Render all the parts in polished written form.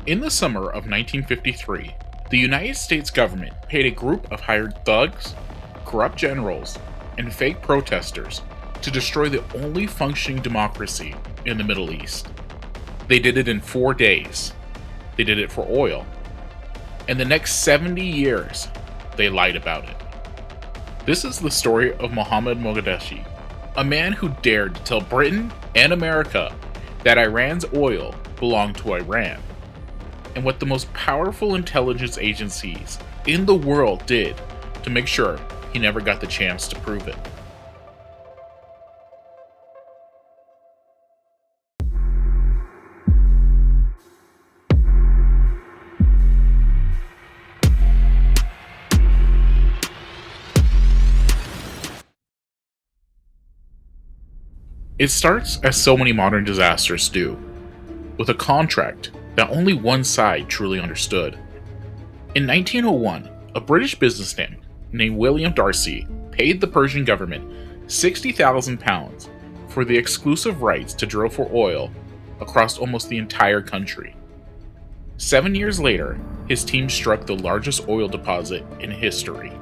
In the summer of 1953, the United States government paid a group of hired thugs, corrupt generals, and fake protesters to destroy the only functioning democracy in the Middle East. They did it in 4 days. They did it for oil. And the next 70 years, they lied about it. This is the story of Mohammad Mosaddegh, a man who dared to tell Britain and America that Iran's oil belonged to Iran, and what the most powerful intelligence agencies in the world did to make sure he never got the chance to prove it. It starts as so many modern disasters do, with a contract that only one side truly understood. In 1901, a British businessman named William Darcy paid the Persian government £60,000 for the exclusive rights to drill for oil across almost the entire country. 7 years later, his team struck the largest oil deposit in history.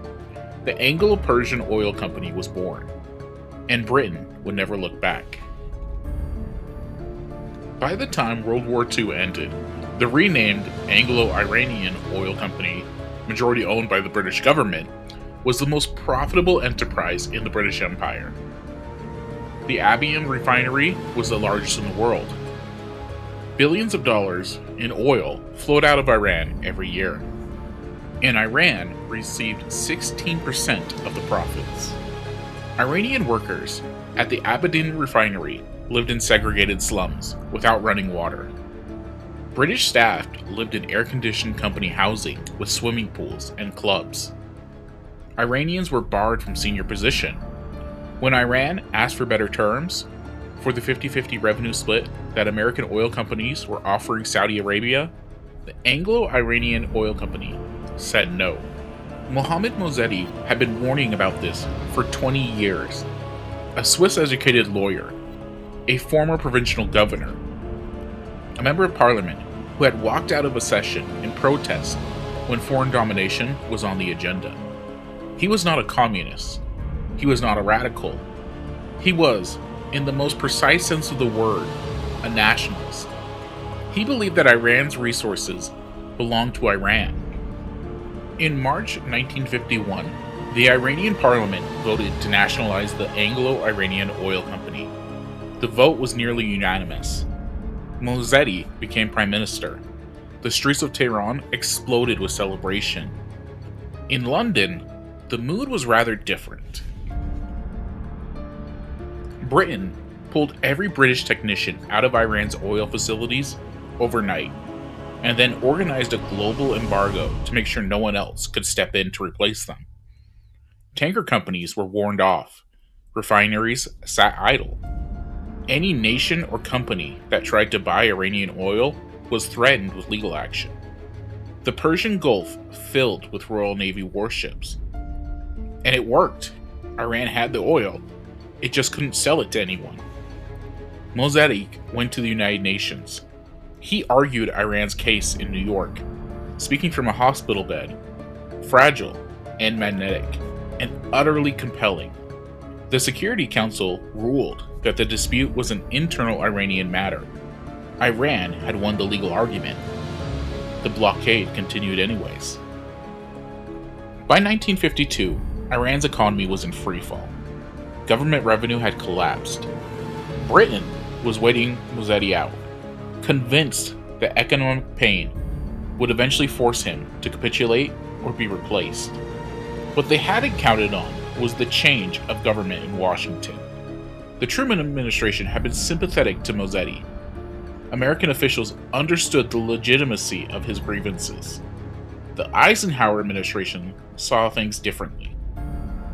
The Anglo-Persian Oil Company was born, and Britain would never look back. By the time World War II ended, the renamed Anglo-Iranian Oil Company, majority owned by the British government, was the most profitable enterprise in the British Empire. The Abian refinery was the largest in the world. Billions of dollars in oil flowed out of Iran every year, and Iran received 16% of the profits. Iranian workers at the Abadan refinery lived in segregated slums without running water. British staff lived in air-conditioned company housing with swimming pools and clubs. Iranians were barred from senior position. When Iran asked for better terms for the 50-50 revenue split that American oil companies were offering Saudi Arabia, the Anglo-Iranian Oil Company said no. Mohammad Mosaddegh had been warning about this for 20 years. A Swiss-educated lawyer, a former provincial governor, a member of parliament who had walked out of a session in protest when foreign domination was on the agenda. He was not a communist. He was not a radical. He was, in the most precise sense of the word, a nationalist. He believed that Iran's resources belonged to Iran. In March 1951, the Iranian parliament voted to nationalize the Anglo-Iranian Oil Company. The vote was nearly unanimous. Mossadegh became prime minister. The streets of Tehran exploded with celebration. In London, the mood was rather different. Britain pulled every British technician out of Iran's oil facilities overnight, and then organized a global embargo to make sure no one else could step in to replace them. Tanker companies were warned off. Refineries sat idle. Any nation or company that tried to buy Iranian oil was threatened with legal action. The Persian Gulf filled with Royal Navy warships. And it worked. Iran had the oil. It just couldn't sell it to anyone. Mossadegh went to the United Nations. He argued Iran's case in New York, speaking from a hospital bed, fragile and magnetic, and utterly compelling. The Security Council ruled that the dispute was an internal Iranian matter. Iran had won the legal argument. The blockade continued anyways. By 1952, Iran's economy was in freefall. Government revenue had collapsed. Britain was waiting Mossadegh out, convinced that economic pain would eventually force him to capitulate or be replaced. What they hadn't counted on was the change of government in Washington. The Truman administration had been sympathetic to Mossadegh. American officials understood the legitimacy of his grievances. The Eisenhower administration saw things differently.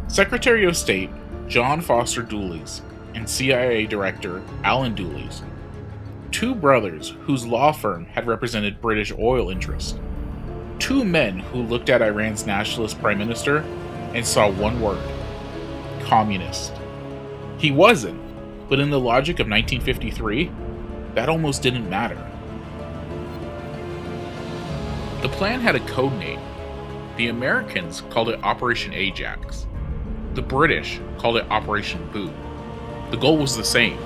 Secretary of State John Foster Dulles and CIA Director Alan Dulles, two brothers whose law firm had represented British oil interests, two men who looked at Iran's nationalist prime minister and saw one word: communist. He wasn't, but in the logic of 1953, that almost didn't matter. The plan had a code name. The Americans called it Operation Ajax. The British called it Operation Coup. The goal was the same: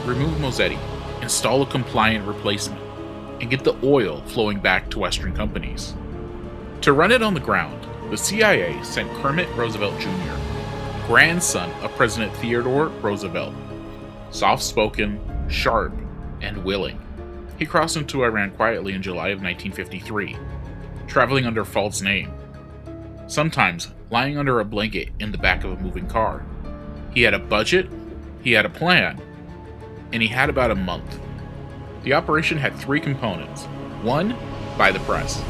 remove Mossadegh, install a compliant replacement, and get the oil flowing back to Western companies. To run it on the ground, the CIA sent Kermit Roosevelt Jr., grandson of President Theodore Roosevelt. Soft-spoken, sharp, and willing, he crossed into Iran quietly in July of 1953, traveling under false name, sometimes lying under a blanket in the back of a moving car. He had a budget, he had a plan, and he had about a month. The operation had three components. One, buy the press.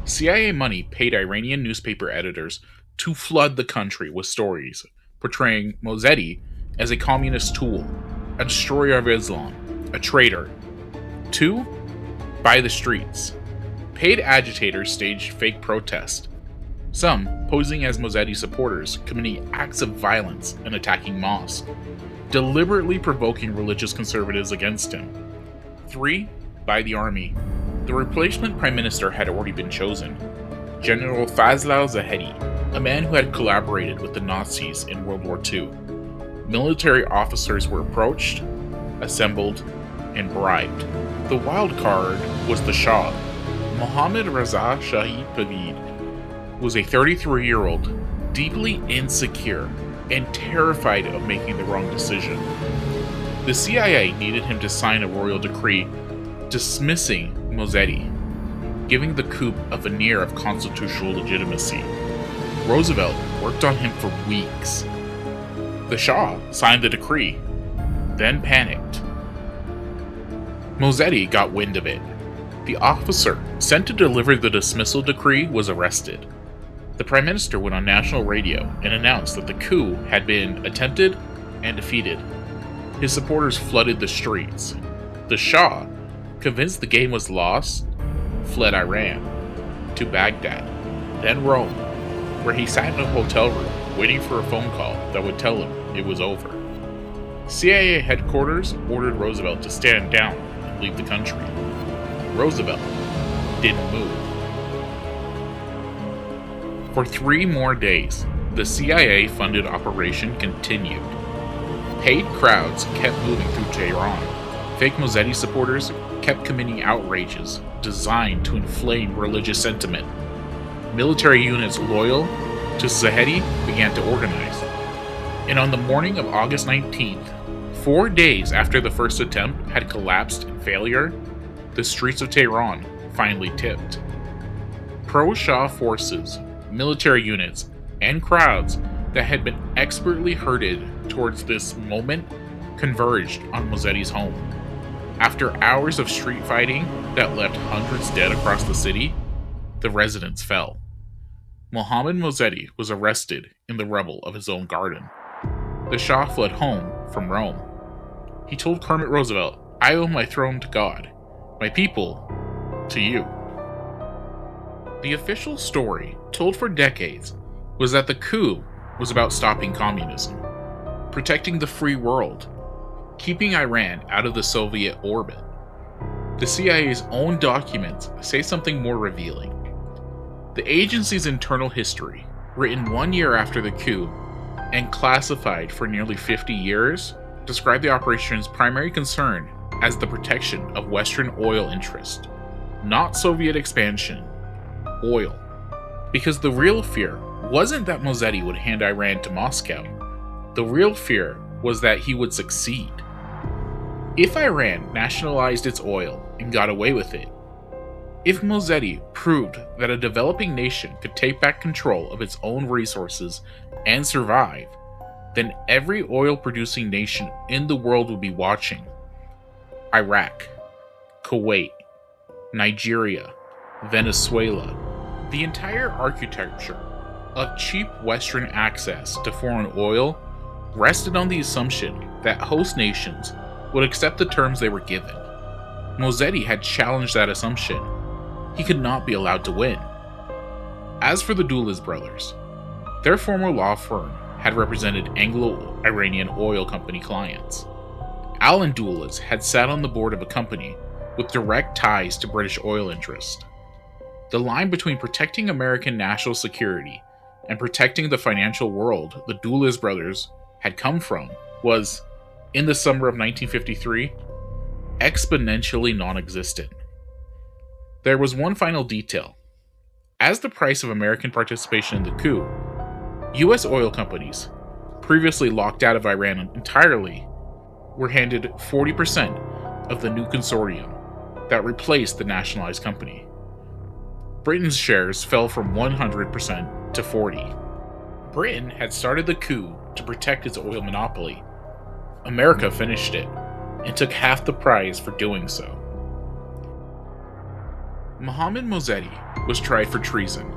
CIA money paid Iranian newspaper editors to flood the country with stories portraying Mossadegh as a communist tool, a destroyer of Islam, a traitor. Two, buy the streets. Paid agitators staged fake protests, some posing as Mossadegh supporters, committing acts of violence and attacking mosques, deliberately provoking religious conservatives against him. 3. Buy the army. The replacement prime minister had already been chosen. General Fazlal Zahedi, a man who had collaborated with the Nazis in World War II. Military officers were approached, assembled, and bribed. The wild card was the Shah. Mohammad Reza Shahid Pavid was a 33-year-old, deeply insecure and terrified of making the wrong decision. The CIA needed him to sign a royal decree dismissing Mossadegh, giving the coup a veneer of constitutional legitimacy. Roosevelt worked on him for weeks. The Shah signed the decree, then panicked. Mossadegh got wind of it. The officer sent to deliver the dismissal decree was arrested. The Prime Minister went on national radio and announced that the coup had been attempted and defeated. His supporters flooded the streets. The Shah, convinced the game was lost, fled Iran to Baghdad, then Rome, where he sat in a hotel room waiting for a phone call that would tell him it was over. CIA headquarters ordered Roosevelt to stand down and leave the country. Roosevelt didn't move. For 3 more days, the CIA-funded operation continued. Paid crowds kept moving through Tehran. Fake Mossadegh supporters kept committing outrages designed to inflame religious sentiment. Military units loyal to Zahedi began to organize. And on the morning of August 19th, 4 days after the first attempt had collapsed in failure, the streets of Tehran finally tipped. Pro-Shah forces, military units, and crowds that had been expertly herded towards this moment converged on Mossadegh's home. After hours of street fighting that left hundreds dead across the city, the residents fell. Mohammad Mosaddegh was arrested in the rubble of his own garden. The Shah fled home from Rome. He told Kermit Roosevelt, "I owe my throne to God, my people to you." The official story, told for decades, was that the coup was about stopping communism, protecting the free world, keeping Iran out of the Soviet orbit. The CIA's own documents say something more revealing. The agency's internal history, written 1 year after the coup and classified for nearly 50 years, described the operation's primary concern as the protection of Western oil interests, not Soviet expansion, oil. Because the real fear wasn't that Mossadegh would hand Iran to Moscow. The real fear was that he would succeed. If Iran nationalized its oil and got away with it, if Mossadegh proved that a developing nation could take back control of its own resources and survive, then every oil-producing nation in the world would be watching. Iraq, Kuwait, Nigeria, Venezuela. The entire architecture of cheap Western access to foreign oil rested on the assumption that host nations would accept the terms they were given. Mossadegh had challenged that assumption. He could not be allowed to win. As for the Dulles brothers, their former law firm had represented Anglo-Iranian Oil Company clients. Alan Dulles had sat on the board of a company with direct ties to British oil interests. The line between protecting American national security and protecting the financial world the Dulles brothers had come from was, in the summer of 1953, exponentially non-existent. There was one final detail. As the price of American participation in the coup, U.S. oil companies, previously locked out of Iran entirely, were handed 40% of the new consortium that replaced the nationalized company. Britain's shares fell from 100% to 40%. Britain had started the coup to protect its oil monopoly. America finished it and took half the prize for doing so. Mohammad Mosaddegh was tried for treason,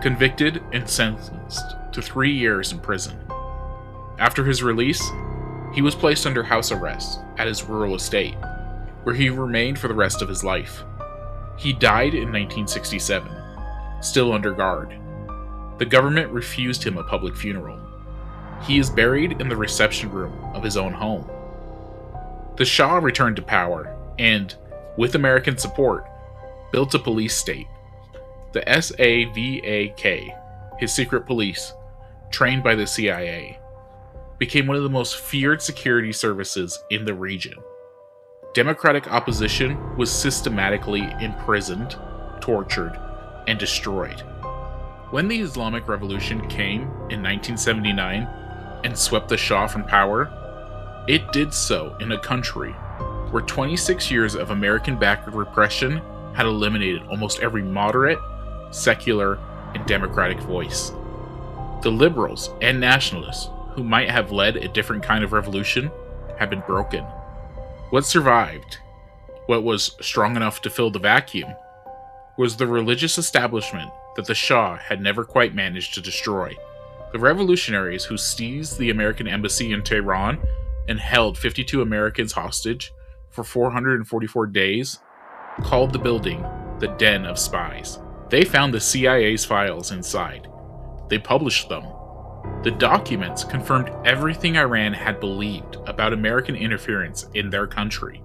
convicted and sentenced to 3 years in prison. After his release, he was placed under house arrest at his rural estate, where he remained for the rest of his life. He died in 1967, still under guard. The government refused him a public funeral. He is buried in the reception room of his own home. The Shah returned to power and, with American support, built a police state. The SAVAK, his secret police, trained by the CIA, became one of the most feared security services in the region. Democratic opposition was systematically imprisoned, tortured, and destroyed. When the Islamic Revolution came in 1979 and swept the Shah from power, it did so in a country where 26 years of American-backed repression had eliminated almost every moderate, secular, and democratic voice. The liberals and nationalists who might have led a different kind of revolution had been broken. What survived, what was strong enough to fill the vacuum, was the religious establishment that the Shah had never quite managed to destroy. The revolutionaries who seized the American embassy in Tehran and held 52 Americans hostage for 444 days called the building the Den of Spies. They found the CIA's files inside. They published them. The documents confirmed everything Iran had believed about American interference in their country.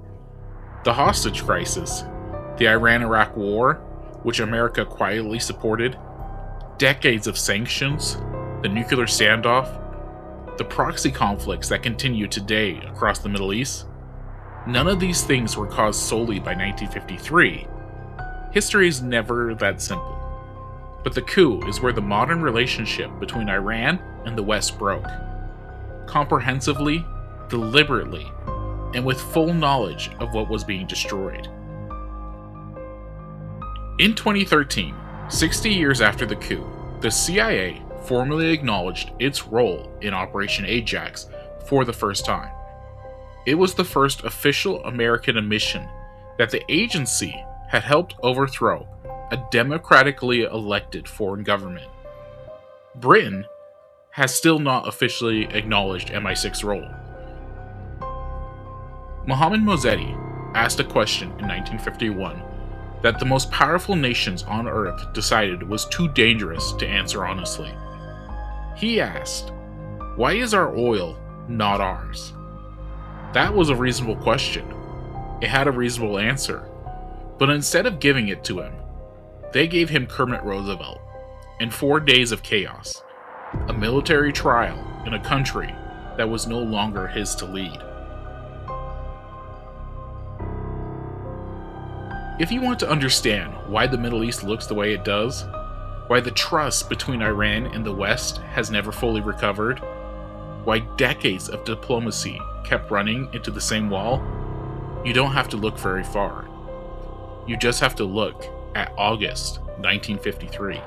The hostage crisis, the Iran-Iraq War, which America quietly supported, decades of sanctions, the nuclear standoff, the proxy conflicts that continue today across the Middle East, none of these things were caused solely by 1953. History is never that simple. But the coup is where the modern relationship between Iran and the West broke. Comprehensively, deliberately, and with full knowledge of what was being destroyed. In 2013, 60 years after the coup, the CIA formally acknowledged its role in Operation Ajax for the first time. It was the first official American admission that the agency had helped overthrow a democratically elected foreign government. Britain has still not officially acknowledged MI6's role. Mohammad Mosaddegh asked a question in 1951 that the most powerful nations on Earth decided was too dangerous to answer honestly. He asked, "Why is our oil not ours?" That was a reasonable question. It had a reasonable answer. But instead of giving it to him, they gave him Kermit Roosevelt and 4 days of chaos, a military trial in a country that was no longer his to lead. If you want to understand why the Middle East looks the way it does, why the trust between Iran and the West has never fully recovered, why decades of diplomacy kept running into the same wall, you don't have to look very far. You just have to look at August 1953.